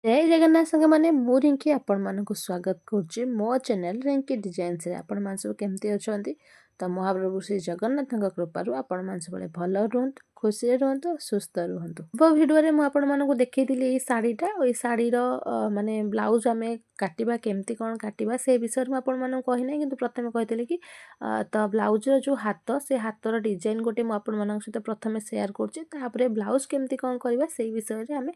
जय जगन्नाथ संग माने मु रिंकी आपण मानक स्वागत करुच्ची मो चैनल रिंकी डिजाइन्स रे आपण मान सब केमती अछंती तो महाप्रभु श्री जगन्नाथ कृपा आपण मान सब भल रुहंतु खुशी रुहंतु सुस्थ रुहंतु। वो वीडियो रे मु आपण मानक देखैतिली ए साड़ीटा ओ साड़ी रो माने ब्लाउज आमे काटिबा केमती कोन काटिबा से विषय मु आपण मानक कहि नै किंतु प्रथमे कहितले कि तो ब्लाउज रो जो हाथ से हाथ रो डिजाइन गोटे मु आपण मानक सहित प्रथमे शेयर करछि तापरे ब्लाउज केमती कोन करबा से विषय रे आमे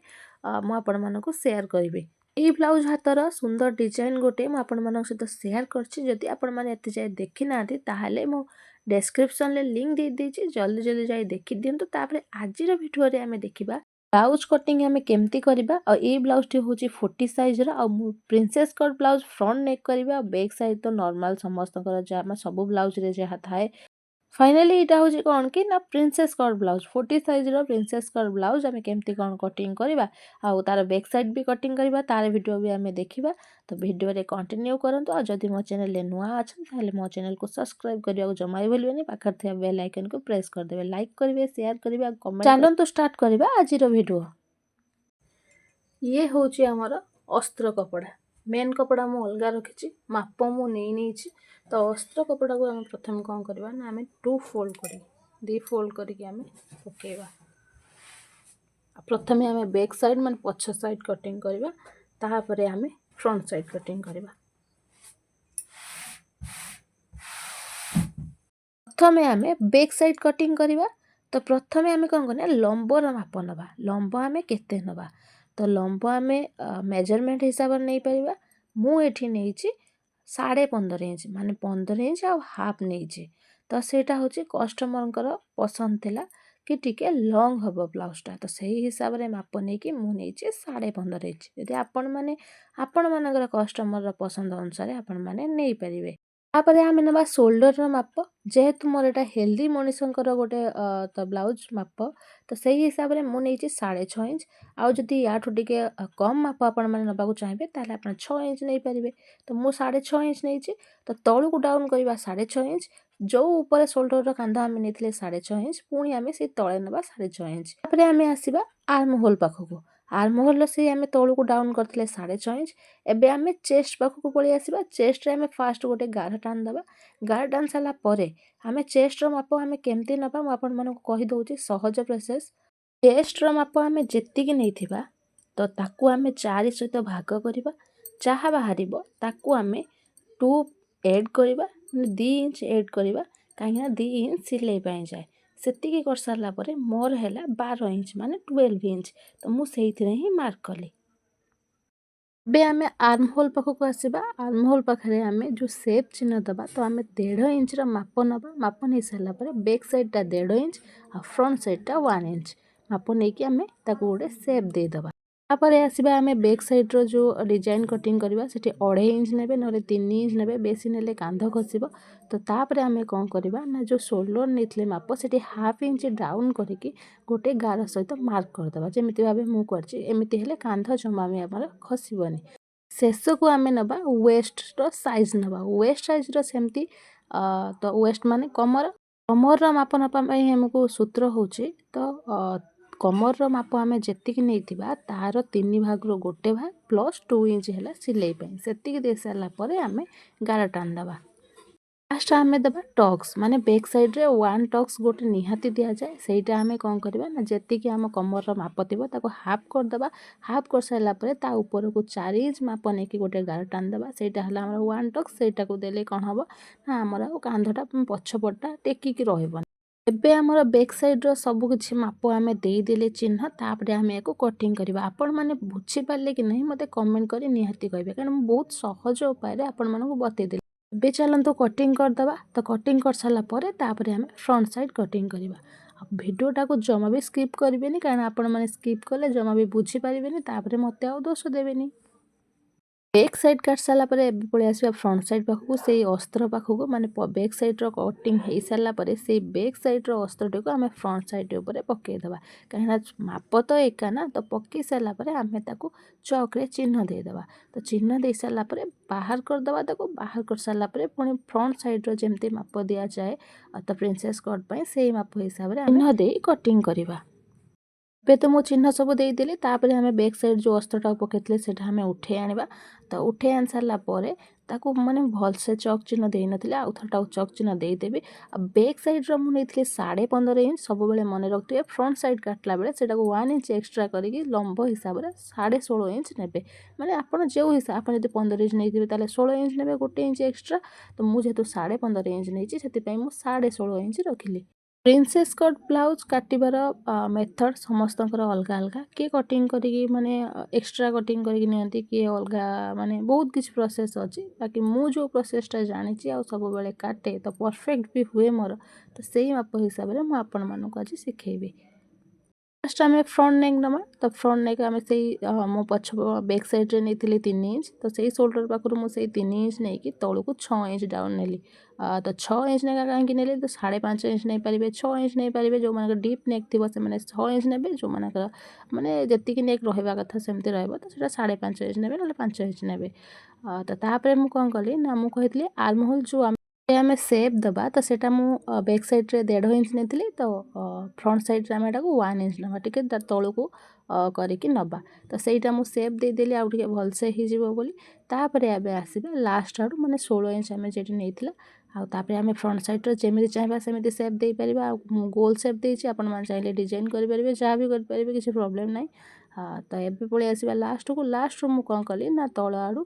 मु आपण मानक शेयर करिवे। एई ब्लाउज हातर सुंदर डिजाइन गोटे मु आपण मानक सहित शेयर करछि जदि आपण माने एते जाय देखि नाथि ताहाले मु डिस्क्रिप्शन ले लिंक दे देछि जल्दी जल्दी जाय देखि दियंतु। तापरे आजिर वीडियो रे आमे देखिबा ब्लाउज कटिंग आमे केमती करबा और ए ब्लाउज टी होची 40 साइज रा और मु प्रिंसेस कट ब्लाउज फ्रंट नेक करबा बैक साइड तो नॉर्मल समस्त कर जा सब ब्लाउज रे जहा थाए फाइनली इटा होची कोन कि ना प्रिंसेस कट ब्लाउज 40 साइज रो प्रिंसेस कट ब्लाउज आमे केमती कोन कटिंग करबा आ तार बैक साइड भी कटिंग करबा तार वीडियो भी आमे देखिबा। तो वीडियो रे कंटिन्यू करंतु आ जदि मो चैनल ले नुआ अछन ताले मो चैनल को सब्सक्राइब करिया को जमा भूलबेनी पाखर थिया बेल आइकन को प्रेस कर देबे लाइक करिवे शेयर करिवे आ कमेंट चलन तो स्टार्ट करबा आज रो वीडियो। ये होची हमर अस्त्र कपड़ा मेन कपड़ा मु अलगा रखिची माप मु नेछि। तो अस्त्र कपड़ा को हम प्रथम कौन करबा ना हमें 2 फोल्ड करी दी फोल्ड करके हमें पकेबा। प्रथमे हमें बैक साइड मान पछ साइड कटिंग करबा ताहापरे हमें फ्रंट साइड कटिंग करबा। प्रथमे हमें बैक साइड कटिंग करबा। तो प्रथमे हमें कौन करना लंबर माप नबा लंब हमें केते नबा तो लंब हमें मेजरमेंट हिसाब नहीं परिबा मु एठी नेछि 15.5 इंच माने 15 इंच आ हाफ नेछि। तो सेटा होची कस्टमर पसंद थिला कि टिके लॉन्ग हबो ब्लाउजटा तो सही हिसाब रे माप नै कि मु नेछि 15.5 इंच। यदि आपण मानकर कस्टमर पसंद अनुसार आपण माने नै परिबे। तापरे आमे नबा शोल्डर रो माप जेहेतु मोर एटा हेल्दी मनिषंकर गोटे तो ब्लाउज माप तो सही हिसाब रे मु नेछि 6.5 इंच। आउ जदि याठु टिके कम माप आपण माने नबाकू चाहेबे ताले आपण 6 इंच नै परिबे। तो मु 6.5 इंच नेछि तो तळु को डाउन करबा 6.5 इंच जो ऊपर शोल्डर रो कांधा आमे नेथिले 6.5 इंच पुणी आमे से तळे नबा 6.5 इंच। तापरे आमे आसीबा आर्म होल पाखको आर्म होल से आमे तळु को डाउन करथिले 6.5 इंच। एबे आमे चेस्ट पाखको पळी आसीबा चेस्ट रे आमे फास्ट गोटे गार टान दबा गार टान साला परे आमे चेस्ट रो माप आमे केमती नबा मु आपण मानको कहि दोछि सहज प्रोसेस। चेस्ट रो माप आमे जेत्ती कि नैथिबा तो ताकू आमे 4 सहित भाग करबा जहा बाहरिबो ताकू आमे 2 ऐड करबा 2 इंच ऐड करबा काहेना 2 इंच सिलाई पाई जाए सेति की कर सारला परे मोर हैला 12 इंच माने 12 इंच। तो मु सेहिथिरे ही मार्क कली। बे आमे आर्म होल पाखको आसीबा आर्म होल पाखरे आमे जो शेप चिन्ह दबा तो आमे 1.5 इंच रा माप नबा माप नै सारला परे बैक साइड टा 1.5 इंच आ फ्रंट साइड टा 1 इंच माप नै कि आमे ताको गोटे शेप दे दबा। तापरे आसीबा आमे बैक साइड रो जो डिजाइन कटिंग करबा सेठी 2.5 इंच नेबे नले 3 इंच नेबे बेसी नेले कांध खसिबो। तो तापरे आमे कोन करबा ना जो शोल्डर नेथले माप सेठी हाफ इंच डाउन करके गोटे गार सहित मार्क कर दबा जेमिति भाबे मु करछि एमिति हेले कांध जमा में हमर खसिबोनी। शेष को आमे नबा वेस्ट रो साइज नबा वेस्ट साइज रो सेमती तो वेस्ट माने कमर कमर रो माप नपा पई हमको सूत्र होछि। तो कमर रो माप आमे जेत्ती कि नैथिबा तार 3 भाग रो गोटे भाग प्लस 2 इंच हैला सिलाई पई सेत्ती कि दे सारला परे आमे गार टान दबा। लास्ट आमे दबा टक्स माने बैक साइड रे 1 टक्स गोटे निहाती दिया जाए सेटा आमे कोन करबा ना जेत्ती कि हम कमर रो माप थिबो ताको हाफ कर दबा हाफ कर सारला परे ता ऊपर को 4 इंच माप नै कि गोटे गार टान दबा सेटा हला हमर 1 टक्स सेटा को देले कोन हबो ना हमर कांधटा पछपटा टेकी कि रहबो। एबे हमर बैक साइड रो सब किछि माप आमे देई देले चिन्ह तापरे आमे एको कटिंग करबा। आपण माने बुझी पाले कि नहीं मते कमेंट करी निहाती कहबे कारण हम बहुत सहज उपाय रे आपण मानको बतै देले। एबे चलंतु कटिंग कर दबा तो कटिंग कर साला परे तापरे हमें फ्रंट साइड कटिंग करबा। भिडियोटा को जमा भी स्किप करिवेनी कारण आपण माने स्किप कले जमा भी बुझी पारिबेनी तापरे मते आ दोष देबेनी। बैक साइड काट साला परे एबे पळे आसीबा फ्रंट साइड पाखको सेई अस्त्र पाखको माने बैक साइड रो कटिंग हेई साला परे सेई बैक साइड रो अस्त्र को आमे फ्रंट साइड ऊपर पके दबा काहेना माप तो एका ना तो पके साला परे आमे ताको चौक रे चिन्ह दे दबा। तो चिन्ह दे साला परे बाहर कर दबा ताको बाहर कर साला परे पुणी फ्रंट साइड रो जेमते माप दिया जाए तो प्रिंसेस कट पई सेई माप हिसाब रे चिन्ह दे कटिंग करबा। ଏବେ ତ ମୁଁ ଚିହ୍ନ ସବୁ ଦେଇଦେଲି। ତାପରେ ଆମେ ବ୍ୟାକ୍ ସାଇଡ଼୍ ଯେଉଁ ଅସ୍ତ୍ରଟାକୁ ପକାଇଥିଲେ ସେଇଟା ଆମେ ଉଠେଇ ଆଣିବା। ତ ଉଠେଇ ଆଣି ସାରିଲା ପରେ ତାକୁ ମାନେ ଭଲସେ ଚକ୍ ଚିହ୍ନ ଦେଇନଥିଲେ ଆଉ ଥରଟାକୁ ଚକ୍ ଚିହ୍ନ ଦେଇଦେବି। ଆଉ ବ୍ୟାକ୍ ସାଇଡ଼୍ର ମୁଁ ନେଇଥିଲି 15.5 ଇଞ୍ଚ। ସବୁବେଳେ ମନେ ରଖିଥିବେ ଫ୍ରଣ୍ଟ ସାଇଡ଼୍ କାଟିଲା ବେଳେ ସେଇଟାକୁ 1 ଇଞ୍ଚ ଏକ୍ସଟ୍ରା କରିକି ଲମ୍ବ ହିସାବରେ 16.5 ଇଞ୍ଚ ନେବେ। ମାନେ ଆପଣ ଯେଉଁ ହିସାବ, ଆପଣ ଯଦି 15 ଇଞ୍ଚ ନେଇଥିବେ ତାହେଲେ 16 ଇଞ୍ଚ ନେବେ, 1 ଇଞ୍ଚ ଏକ୍ସଟ୍ରା। ତ ମୁଁ ଯେହେତୁ 15.5 ଇଞ୍ଚ ନେଇଛି ସେଥିପାଇଁ ମୁଁ 16.5 ଇଞ୍ଚ ରଖିଲି। ପ୍ରିନ୍ସେସ୍ କଟ୍ ବ୍ଲାଉଜ୍ କାଟିବାର ମେଥଡ଼ ସମସ୍ତଙ୍କର ଅଲଗା ଅଲଗା। କିଏ କଟିଂ କରିକି ମାନେ ଏକ୍ସଟ୍ରା କଟିଂ କରିକି ନିଅନ୍ତି, କିଏ ଅଲଗା, ମାନେ ବହୁତ କିଛି ପ୍ରୋସେସ୍ ଅଛି। ବାକି ମୁଁ ଯେଉଁ ପ୍ରୋସେସ୍ଟା ଜାଣିଛି ଆଉ ସବୁବେଳେ କାଟେ ତ ପରଫେକ୍ଟ ବି ହୁଏ ମୋର, ତ ସେଇ ମାପ ହିସାବରେ ମୁଁ ଆପଣମାନଙ୍କୁ ଆଜି ଶିଖେଇବି। ଫାର୍ଷ୍ଟ ଆମେ ଫ୍ରଣ୍ଟ ନେକ୍ ନେବା। ତ ଫ୍ରଣ୍ଟ ନେକ୍ ଆମେ ସେଇ ମୁଁ ପଛ ବ୍ୟାକ୍ ସାଇଡ଼୍ରେ ନେଇଥିଲି 3 ଇଞ୍ଚ। ତ ସେଇ ସୋଲ୍ଡର ପାଖରୁ ମୁଁ ସେଇ 3 ଇଞ୍ଚ ନେଇକି ତଳକୁ 6 ଇଞ୍ଚ ଡାଉନ୍ ନେଲି। ତ 6 ଇଞ୍ଚ ନେଖା କାହିଁକି ନେଲି, ତ 5.5 ଇଞ୍ଚ ନେଇପାରିବେ, 6 ଇଞ୍ଚ ନେଇପାରିବେ। ଯେଉଁମାନଙ୍କର ଡିପ୍ ନେକ୍ ଥିବ ସେମାନେ 6 ଇଞ୍ଚ ନେବେ, ଯେଉଁମାନଙ୍କର ମାନେ ଯେତିକି ନେକ୍ ରହିବା କଥା ସେମିତି ରହିବ ତ ସେଇଟା 5.5 ଇଞ୍ଚ ନେବେ, ନହେଲେ 5 ଇଞ୍ଚ ନେବେ। ତ ତାପରେ ମୁଁ କ'ଣ କଲି ନା, ମୁଁ କହିଥିଲି ଆର୍ମ ହୋଲ୍ ଯେଉଁ ଆମେ ସେପ୍ ଦେବା, ତ ସେଇଟା ମୁଁ ବ୍ୟାକ୍ ସାଇଡ଼୍ରେ 1.5 ଇଞ୍ଚ ନେଇଥିଲି। ତ ଫ୍ରଣ୍ଟ ସାଇଡ଼୍ରେ ଆମେ ଏଟାକୁ 1 ଇଞ୍ଚ ନେବା, ଟିକେ ତଳକୁ କରିକି ନେବା। ତ ସେଇଟା ମୁଁ ସେପ୍ ଦେଇଦେଲି ଆଉ ଟିକେ ଭଲସେ ହେଇଯିବ ବୋଲି। ତାପରେ ଏବେ ଆସିବା ଲାଷ୍ଟ ଆଡ଼ୁ, ମାନେ 16 ଇଞ୍ଚ ଆମେ ଯେଠି ନେଇଥିଲା। ଆଉ ତାପରେ ଆମେ ଫ୍ରଣ୍ଟ ସାଇଡ଼୍ରେ ଯେମିତି ଚାହିଁବା ସେମିତି ସେପ୍ ଦେଇପାରିବା। ଆଉ ମୁଁ ଗୋଲ୍ ସେପ୍ ଦେଇଛି, ଆପଣମାନେ ଚାହିଁଲେ ଡିଜାଇନ୍ କରିପାରିବେ, ଯାହା ବି କରିପାରିବେ, କିଛି ପ୍ରୋବ୍ଲେମ୍ ନାହିଁ। ତ ଏବେ ପଳେଇ ଆସିବା ଲାଷ୍ଟକୁ। ଲାଷ୍ଟରୁ ମୁଁ କ'ଣ କଲି ନା, ତଳ ଆଡ଼ୁ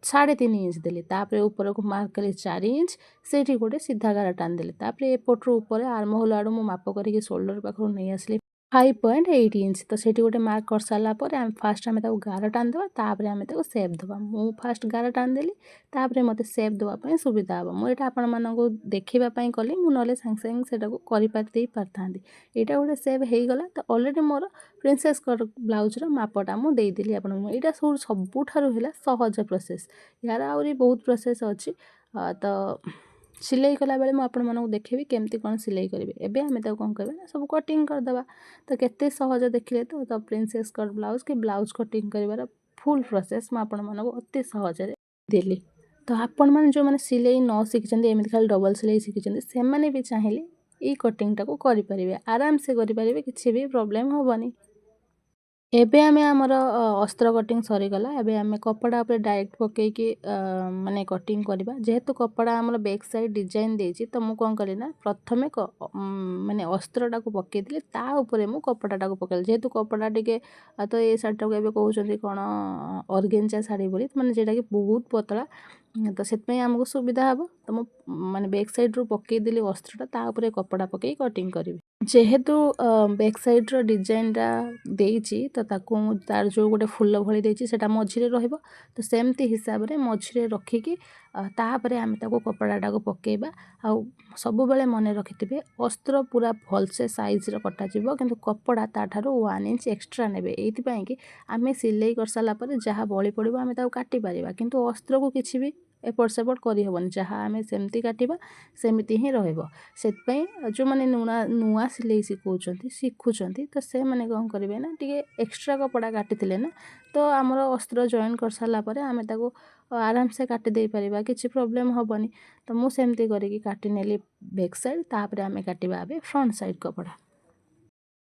3.5 ଇଞ୍ଚ ଦେଲି। ତାପରେ ଉପରକୁ ମାର୍କ କଲି 4 ଇଞ୍ଚ, ସେଇଠି ଗୋଟେ ସିଧା ଗାର ଟାଣିଦେଲି। ତାପରେ ଏପଟରୁ ଉପରେ ଆର୍ମ ହୋଲ୍ ଆଡ଼ୁ ମୁଁ ମାପ କରିକି ସୋଲ୍ଡର ପାଖରୁ ନେଇ ଆସିଲି 5.8 ଇଞ୍ଚ। ତ ସେଇଠି ଗୋଟେ ମାର୍କ କରିସାରିଲା ପରେ ଫାର୍ଷ୍ଟ ଆମେ ତାକୁ ଗାର ଟାଣିଦେବା, ତାପରେ ଆମେ ତାକୁ ସେପ୍ ଦେବା। ମୁଁ ଫାର୍ଷ୍ଟ ଗାର ଟାଣିଦେଲି, ତାପରେ ମୋତେ ସେପ୍ ଦେବା ପାଇଁ ସୁବିଧା ହେବ। ମୁଁ ଏଇଟା ଆପଣମାନଙ୍କୁ ଦେଖିବା ପାଇଁ କଲି, ମୁଁ ନହେଲେ ସାଙ୍ଗେ ସାଙ୍ଗେ ସେଇଟାକୁ ଦେଇପାରିଥାନ୍ତି। ଏଇଟା ଗୋଟେ ସେପ୍ ହେଇଗଲା। ତ ଅଲରେଡ଼ି ମୋର ପ୍ରିନ୍ସେସ୍ କଟ୍ ବ୍ଲାଉଜ୍ର ମାପଟା ମୁଁ ଦେଇଦେଲି ଆପଣଙ୍କୁ। ଏଇଟା ସବୁଠାରୁ ହେଲା ସହଜ ପ୍ରୋସେସ୍। ୟାର ଆହୁରି ବହୁତ ପ୍ରୋସେସ୍ ଅଛି। ତ ସିଲେଇ କଲାବେଳେ ମୁଁ ଆପଣମାନଙ୍କୁ ଦେଖେଇବି କେମିତି କ'ଣ ସିଲେଇ କରିବେ। ଏବେ ଆମେ ତାକୁ କ'ଣ କରିବା ନା, ସବୁ କଟିଂ କରିଦେବା। ତ କେତେ ସହଜ ଦେଖିଲେ ତ ପ୍ରିନ୍ସେସ୍ କଟ୍ ବ୍ଲାଉଜ୍ କି ବ୍ଲାଉଜ୍ କଟିଂ କରିବାର ଫୁଲ୍ ପ୍ରୋସେସ୍ ମୁଁ ଆପଣମାନଙ୍କୁ ଅତି ସହଜରେ ଦେଲି। ତ ଆପଣମାନେ ଯେଉଁମାନେ ସିଲେଇ ନ ଶିଖିଛନ୍ତି, ଏମିତି ଖାଲି ଡବଲ୍ ସିଲେଇ ଶିଖିଛନ୍ତି, ସେମାନେ ବି ଚାହିଁଲେ ଏଇ କଟିଂଟାକୁ କରିପାରିବେ, ଆରାମସେ କରିପାରିବେ, କିଛି ବି ପ୍ରୋବ୍ଲେମ୍ ହେବନି। ଏବେ ଆମେ ଆମର ଅସ୍ତ୍ର କଟିଂ ସରିଗଲା। ଏବେ ଆମେ କପଡ଼ା ଉପରେ ଡାଇରେକ୍ଟ ପକେଇକି ମାନେ କଟିଂ କରିବା। ଯେହେତୁ କପଡ଼ା ଆମର ବ୍ୟାକ୍ ସାଇଡ଼୍ ଡିଜାଇନ୍ ଦେଇଛି, ତ ମୁଁ କ'ଣ କଲି ନା, ପ୍ରଥମେ ମାନେ ଅସ୍ତ୍ରଟାକୁ ପକେଇଥିଲି, ତା ଉପରେ ମୁଁ କପଡ଼ାଟାକୁ ପକେଇଲି। ଯେହେତୁ କପଡ଼ା ଟିକେ ତ ଏ ଶାଢ଼ୀଟାକୁ ଏବେ କହୁଛନ୍ତି କ'ଣ ଅର୍ଗେଞ୍ଜା ଶାଢ଼ୀ ବୋଲି, ମାନେ ଯେଉଁଟାକି ବହୁତ ପତଳା। ତ ସେଥିପାଇଁ ଆମକୁ ସୁବିଧା ହେବ। ତ ମୁଁ ମାନେ ବ୍ୟାକ୍ ସାଇଡ଼୍ରୁ ପକେଇଦେଲି ଅସ୍ତ୍ରଟା, ତା ଉପରେ କପଡ଼ା ପକେଇ କଟିଂ କରିବି। ଯେହେତୁ ବ୍ୟାକ୍ ସାଇଡ଼୍ର ଡିଜାଇନ୍ଟା ଦେଇଛି, ତ ତାକୁ ମୁଁ ତାର ଯେଉଁ ଗୋଟେ ଫୁଲ ଭଳି ଦେଇଛି ସେଇଟା ମଝିରେ ରହିବ। ତ ସେମିତି ହିସାବରେ ମଝିରେ ରଖିକି ତାପରେ ଆମେ ତାକୁ କପଡ଼ାଟାକୁ ପକେଇବା। ଆଉ ସବୁବେଳେ ମନେ ରଖିଥିବେ, ଅସ୍ତ୍ର ପୁରା ଭଲସେ ସାଇଜ୍ର କଟାଯିବ, କିନ୍ତୁ କପଡ଼ା ତାଠାରୁ 1 ଇଞ୍ଚ ଏକ୍ସଟ୍ରା ନେବେ। ଏଇଥିପାଇଁ କି ଆମେ ସିଲେଇ କରିସାରିଲା ପରେ ଯାହା ବଳି ପଡ଼ିବ ଆମେ ତାକୁ କାଟିପାରିବା, କିନ୍ତୁ ଅସ୍ତ୍ରକୁ କିଛି ବି ଏପଟ ସେପଟ କରିହେବନି। ଯାହା ଆମେ ସେମିତି କାଟିବା ସେମିତି ହିଁ ରହିବ। ସେଥିପାଇଁ ଯେଉଁମାନେ ନୂଆ ସିଲେଇ ଶିଖୁଛନ୍ତି, ତ ସେମାନେ କ'ଣ କରିବେ ନା, ଟିକେ ଏକ୍ସଟ୍ରା କପଡ଼ା କାଟିଥିଲେ ନା, ତ ଆମର ଅସ୍ତ୍ର ଜଏନ୍ କରିସାରିଲା ପରେ ଆମେ ତାକୁ ଆରାମସେ କାଟି ଦେଇପାରିବା, କିଛି ପ୍ରୋବ୍ଲେମ୍ ହେବନି। ତ ମୁଁ ସେମିତି କରିକି କାଟି ନେଲି ବ୍ୟାକ୍ ସାଇଡ଼୍। ତାପରେ ଆମେ କାଟିବା ଏବେ ଫ୍ରଣ୍ଟ ସାଇଡ଼୍ କପଡ଼ା।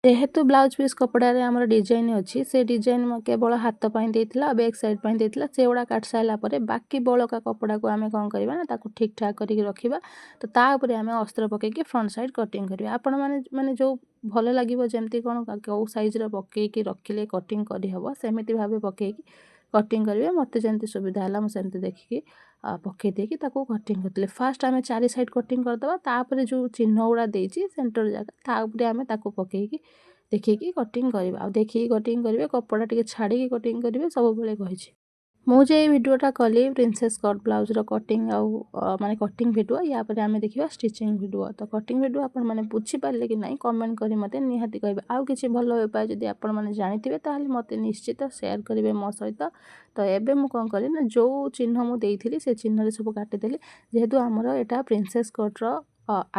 ଯେହେତୁ ବ୍ଲାଉଜ୍ ପିସ୍ କପଡ଼ାରେ ଆମର ଡିଜାଇନ୍ ଅଛି, ସେ ଡିଜାଇନ୍ କେବଳ ହାତ ପାଇଁ ଦେଇଥିଲା, ବ୍ୟାକ୍ ସାଇଡ଼୍ ପାଇଁ ଦେଇଥିଲା। ସେଗୁଡ଼ା କାଟି ସାରିଲା ପରେ ବାକି ବଳକା କପଡ଼ାକୁ ଆମେ କ'ଣ କରିବା ନା, ତାକୁ ଠିକ୍ ଠାକ୍ କରିକି ରଖିବା। ତ ତା ଉପରେ ଆମେ ଅସ୍ତ୍ର ପକେଇକି ଫ୍ରଣ୍ଟ ସାଇଡ଼୍ କଟିଂ କରିବା। ଆପଣମାନେ ମାନେ ଯେଉଁ ଭଲ ଲାଗିବ, ଯେମିତି କ'ଣ କେଉଁ ସାଇଜ୍ର ପକେଇକି ରଖିଲେ କଟିଂ କରିହେବ, ସେମିତି ଭାବେ ପକେଇକି କଟିଂ କରିବେ। ମୋତେ ଯେମିତି ସୁବିଧା ହେଲା ମୁଁ ସେମିତି ଦେଖିକି ପକେଇ ଦେଇକି ତାକୁ କଟିଂ କରିଥିଲି। ଫାର୍ଷ୍ଟ ଆମେ 4 ସାଇଡ଼୍ କଟିଂ କରିଦେବା, ତାପରେ ଯେଉଁ ଚିହ୍ନ ଗୁଡ଼ା ଦେଇଛି ସେଣ୍ଟର ଜାଗା, ତା ଉପରେ ଆମେ ତାକୁ ପକେଇକି ଦେଖିକି କଟିଂ କରିବା। ଆଉ ଦେଖିକି କଟିଂ କରିବେ, କପଡ଼ା ଟିକେ ଛାଡ଼ିକି କଟିଂ କରିବେ, ସବୁବେଳେ କହିଛି। ମୁଁ ଯେ ଏଇ ଭିଡ଼ିଓଟା କଲି ପ୍ରିନ୍ସେସ୍ କଟ୍ ବ୍ଲାଉଜ୍ର କଟିଂ ଆଉ ମାନେ କଟିଂ ଭିଡ଼ିଓ, ୟା ପରେ ଆମେ ଦେଖିବା ଷ୍ଟିଚିଂ ଭିଡ଼ିଓ। ତ କଟିଂ ଭିଡ଼ିଓ ଆପଣମାନେ ବୁଝିପାରିଲେ କି ନାହିଁ କମେଣ୍ଟ କରି ମୋତେ ନିହାତି କହିବେ। ଆଉ କିଛି ଭଲ ଉପାୟ ଯଦି ଆପଣମାନେ ଜାଣିଥିବେ ତାହେଲେ ମୋତେ ନିଶ୍ଚିତ ସେୟାର କରିବେ ମୋ ସହିତ। ତ ଏବେ ମୁଁ କ'ଣ କଲି ନା, ଯେଉଁ ଚିହ୍ନ ମୁଁ ଦେଇଥିଲି ସେ ଚିହ୍ନରେ ସବୁ କାଟିଦେଲି। ଯେହେତୁ ଆମର ଏଇଟା ପ୍ରିନ୍ସେସ୍ କଟ୍ର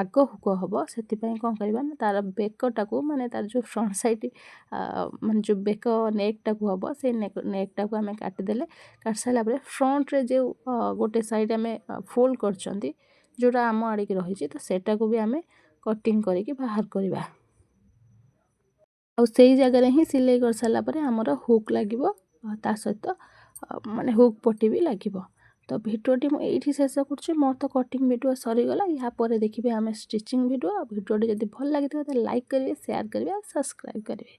ଆଗ ହୁକ ହେବ, ସେଥିପାଇଁ କ'ଣ କରିବା ନା, ତାର ବେକଟାକୁ, ମାନେ ତାର ଯେଉଁ ଫ୍ରଣ୍ଟ ସାଇଡ଼୍ ମାନେ ଯେଉଁ ବେକ ନେକ୍ଟାକୁ ହେବ, ସେଇ ନେକ୍ଟାକୁ ଆମେ କାଟିଦେଲେ। କାଟି ସାରିଲା ପରେ ଫ୍ରଣ୍ଟରେ ଯେଉଁ ଗୋଟେ ସାଇଡ଼୍ ଆମେ ଫୋଲ୍ଡ କରିଛନ୍ତି, ଯେଉଁଟା ଆମ ଆଡ଼ିକି ରହିଛି, ତ ସେଇଟାକୁ ବି ଆମେ କଟିଂ କରିକି ବାହାର କରିବା। ଆଉ ସେଇ ଜାଗାରେ ହିଁ ସିଲେଇ କରିସାରିଲା ପରେ ଆମର ହୁକ୍ ଲାଗିବ, ତା ସହିତ ମାନେ ହୁକ୍ ପଟି ବି ଲାଗିବ। ତ ଭିଡ଼ିଓଟି ମୁଁ ଏଇଠି ଶେଷ କରୁଛି। ମୋର ତ କଟିଂ ଭିଡ଼ିଓ ସରିଗଲା। ଏହା ପରେ ଦେଖିବେ ଆମେ ଷ୍ଟିଚିଂ ଭିଡ଼ିଓ। ଭିଡ଼ିଓଟି ଯଦି ଭଲ ଲାଗିଥିବ ତାହେଲେ ଲାଇକ୍ କରିବେ, ସେୟାର କରିବେ ଆଉ ସବସ୍କ୍ରାଇବ୍ କରିବେ।